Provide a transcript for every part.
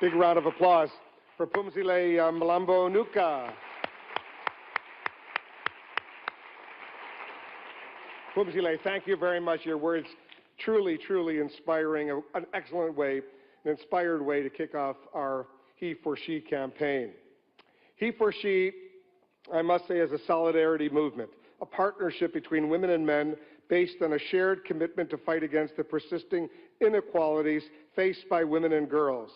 Big round of applause for Pumzile Mlambo Nuka. Pumzile, thank you very much. Your words truly, truly inspiring, an excellent way, an inspired way to kick off our He for She campaign. He for She, I must say, is a solidarity movement, a partnership between women and men based on a shared commitment to fight against the persisting inequalities faced by women and girls.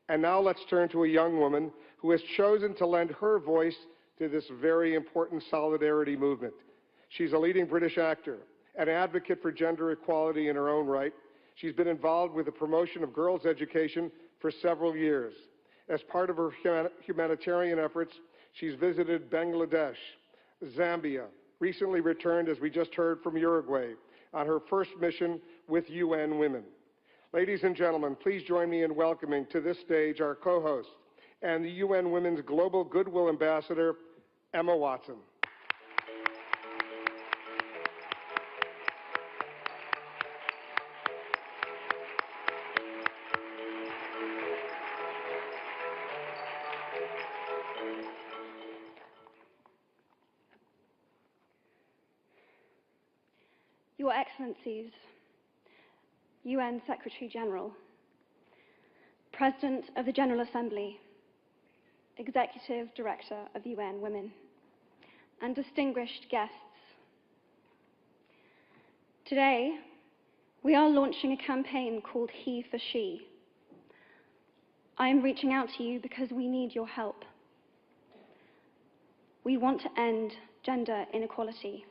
And now let's turn to a young woman who has chosen to lend her voice to this very important solidarity movement. She's a leading British actor, an advocate for gender equality in her own right. She's been involved with the promotion of girls' education for several years. As part of her humanitarian efforts, she's visited Bangladesh, Zambia, recently returned, as we just heard, from Uruguay on her first mission with UN Women. Ladies and gentlemen, please join me in welcoming to this stage our co-host and the UN Women's Global Goodwill Ambassador, Emma Watson. Your Excellencies, UN Secretary General, President of the General Assembly, Executive Director of UN Women, and distinguished guests. Today, we are launching a campaign called He for She. I am reaching out to you because we need your help. We want to end gender inequality,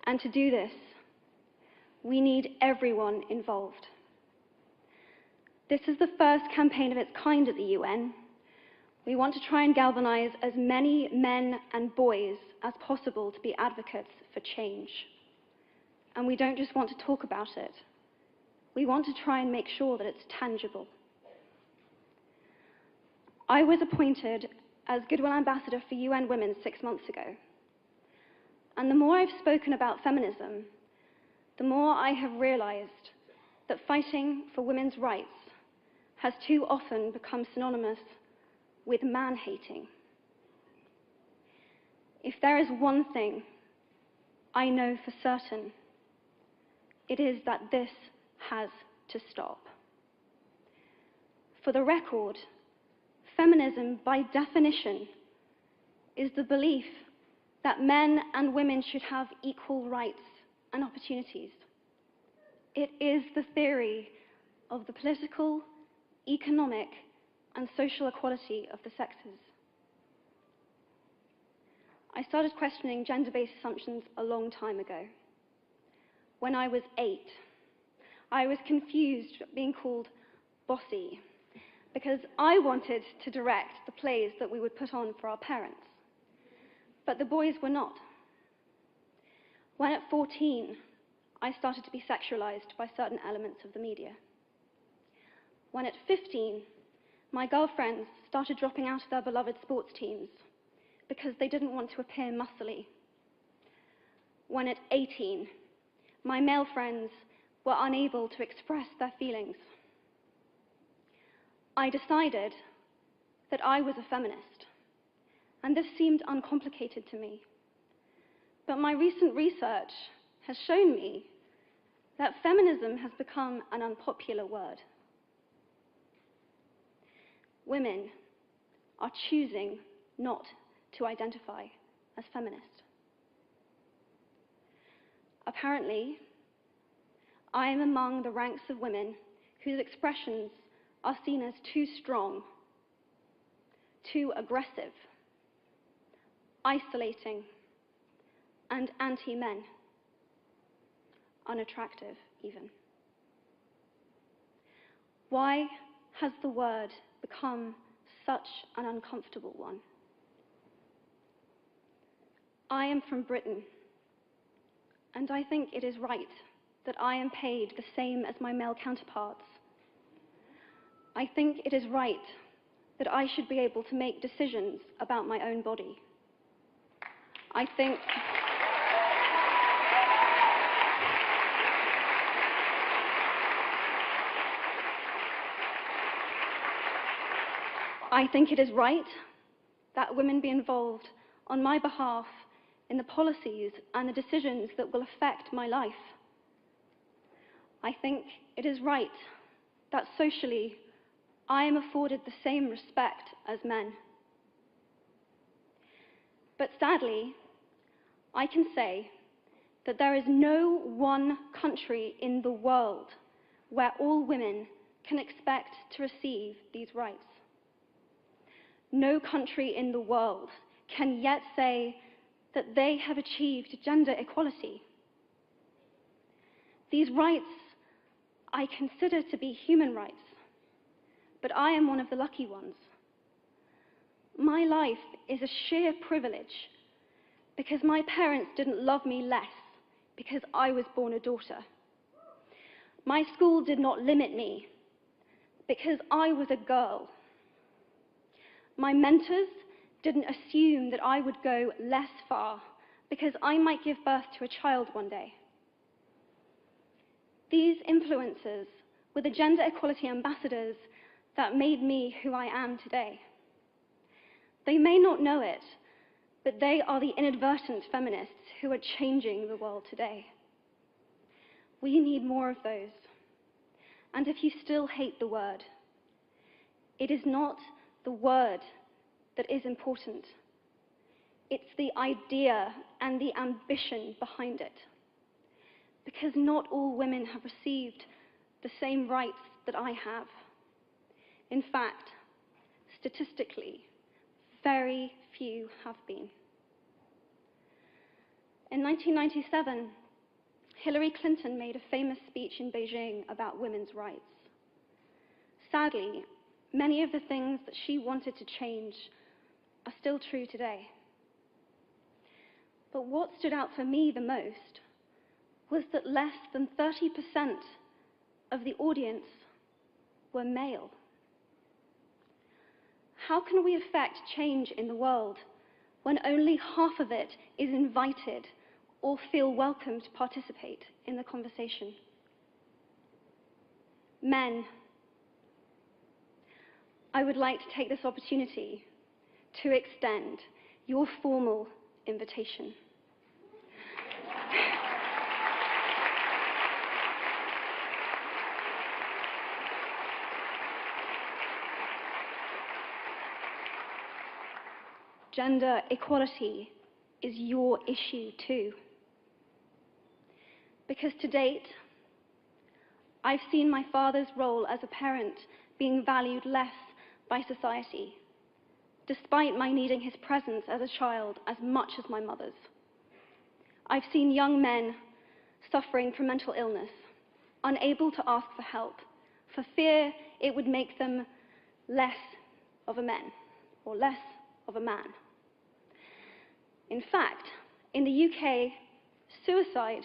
and to do this, we need everyone involved. This is the first campaign of its kind at the UN. We want to try and galvanize as many men and boys as possible to be advocates for change. And we don't just want to talk about it. We want to try and make sure that it's tangible. I was appointed as Goodwill Ambassador for UN Women 6 months ago. And the more I've spoken about feminism, the more I have realized that fighting for women's rights has too often become synonymous with man-hating. If there is one thing I know for certain, it is that this has to stop. For the record, feminism, by definition, is the belief that men and women should have equal rights and opportunities. It is the theory of the political, economic, and social equality of the sexes. I started questioning gender-based assumptions a long time ago. When I was 8, I was confused being called bossy because I wanted to direct the plays that we would put on for our parents, but the boys were not. When at 14, I started to be sexualized by certain elements of the media. When at 15, my girlfriends started dropping out of their beloved sports teams because they didn't want to appear muscly. When at 18, my male friends were unable to express their feelings. I decided that I was a feminist, and this seemed uncomplicated to me. But my recent research has shown me that feminism has become an unpopular word. Women are choosing not to identify as feminist. Apparently, I am among the ranks of women whose expressions are seen as too strong, too aggressive, isolating, and anti-men, unattractive even. Why has the word become such an uncomfortable one? I am from Britain, and I think it is right that I am paid the same as my male counterparts. I think it is right that I should be able to make decisions about my own body. I think I think it is right that women be involved on my behalf in the policies and the decisions that will affect my life. I think it is right that socially I am afforded the same respect as men. But sadly, I can say that there is no one country in the world where all women can expect to receive these rights. No country in the world can yet say that they have achieved gender equality. These rights I consider to be human rights, but I am one of the lucky ones. My life is a sheer privilege because my parents didn't love me less because I was born a daughter. My school did not limit me because I was a girl. My mentors didn't assume that I would go less far because I might give birth to a child one day. These influences were the gender equality ambassadors that made me who I am today. They may not know it, but they are the inadvertent feminists who are changing the world today. We need more of those. And if you still hate the word, it is not the word that is important. It's the idea and the ambition behind it. Because not all women have received the same rights that I have. In fact, statistically, very few have been. In 1997, Hillary Clinton made a famous speech in Beijing about women's rights. Sadly, many of the things that she wanted to change are still true today. But what stood out for me the most was that less than 30% of the audience were male. How can we affect change in the world when only half of it is invited or feel welcome to participate in the conversation? Men, I would like to take this opportunity to extend your formal invitation. Gender equality is your issue too. Because to date, I've seen my father's role as a parent being valued less by society, despite my needing his presence as a child as much as my mother's. I've seen young men suffering from mental illness, unable to ask for help, for fear it would make them less of a man or less of a man. In fact, in the UK, suicide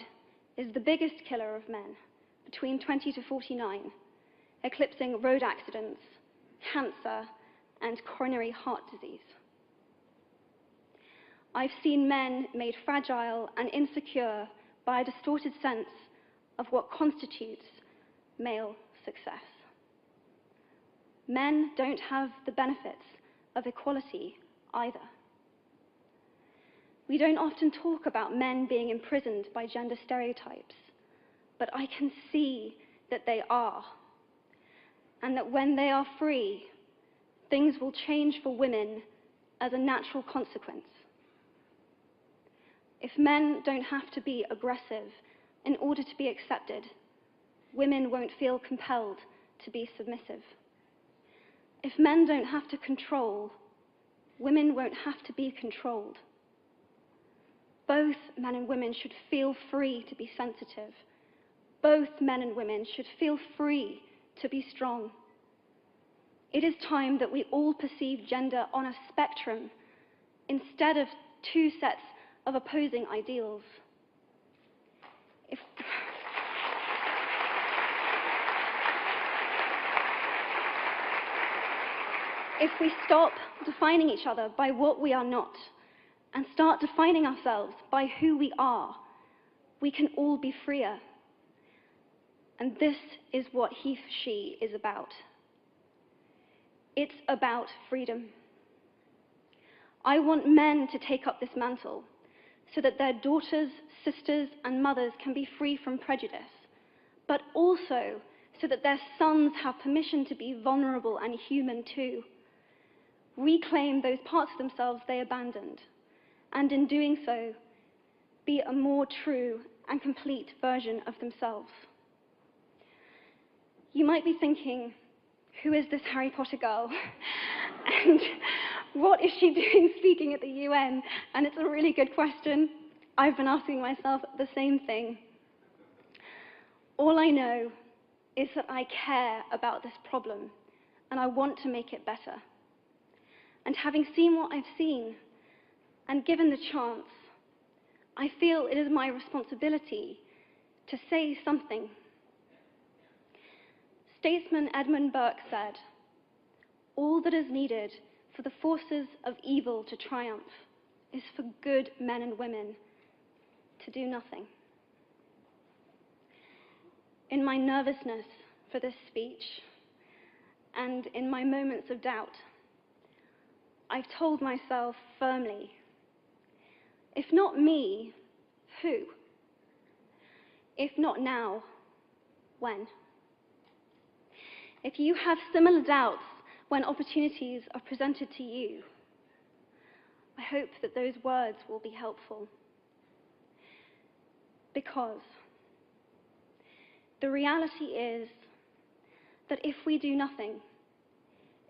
is the biggest killer of men between 20 to 49, eclipsing road accidents, cancer, and coronary heart disease. I've seen men made fragile and insecure by a distorted sense of what constitutes male success. Men don't have the benefits of equality either. We don't often talk about men being imprisoned by gender stereotypes, but I can see that they are, and that when they are free, things will change for women as a natural consequence. If men don't have to be aggressive in order to be accepted, women won't feel compelled to be submissive. If men don't have to control, women won't have to be controlled. Both men and women should feel free to be sensitive. Both men and women should feel free to be strong. It is time that we all perceive gender on a spectrum instead of two sets of opposing ideals. If we stop defining each other by what we are not and start defining ourselves by who we are, we can all be freer. And this is what he for she is about. It's about freedom. I want men to take up this mantle so that their daughters, sisters, and mothers can be free from prejudice, but also so that their sons have permission to be vulnerable and human too. Reclaim those parts of themselves they abandoned, and in doing so, be a more true and complete version of themselves. You might be thinking, who is this Harry Potter girl? And what is she doing speaking at the UN? And it's a really good question. I've been asking myself the same thing. All I know is that I care about this problem, and I want to make it better. And having seen what I've seen, and given the chance, I feel it is my responsibility to say something. Statesman Edmund Burke said, "All that is needed for the forces of evil to triumph is for good men and women to do nothing." In my nervousness for this speech, and in my moments of doubt, I've told myself firmly, if not me, who? If not now, when? If you have similar doubts when opportunities are presented to you, I hope that those words will be helpful. Because the reality is that if we do nothing,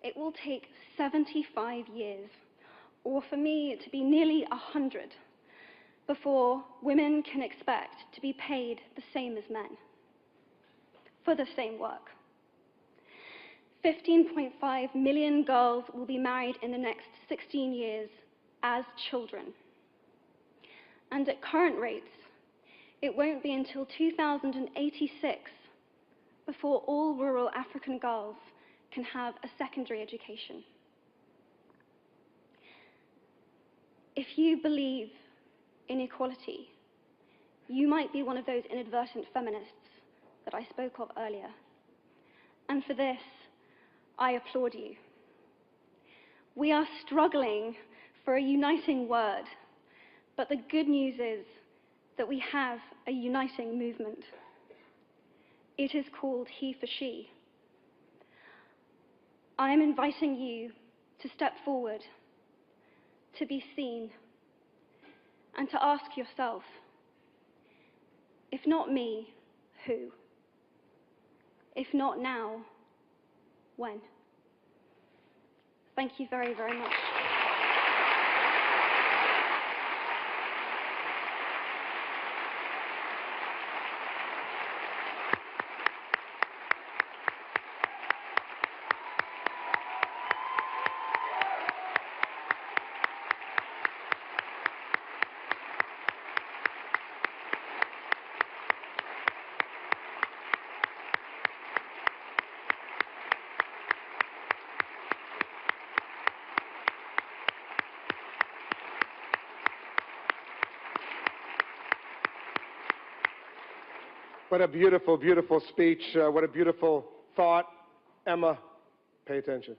it will take 75 years, or for me to be nearly 100, before women can expect to be paid the same as men for the same work. 15.5 million girls will be married in the next 16 years as children. And at current rates, it won't be until 2086 before all rural African girls can have a secondary education. If you believe in equality, you might be one of those inadvertent feminists that I spoke of earlier. And for this, I applaud you. We are struggling for a uniting word, but the good news is that we have a uniting movement. It is called He for She. I am inviting you to step forward, to be seen, and to ask yourself, if not me, who? If not now, when? Thank you very, very much. What a beautiful, beautiful speech. What a beautiful thought. Emma, pay attention.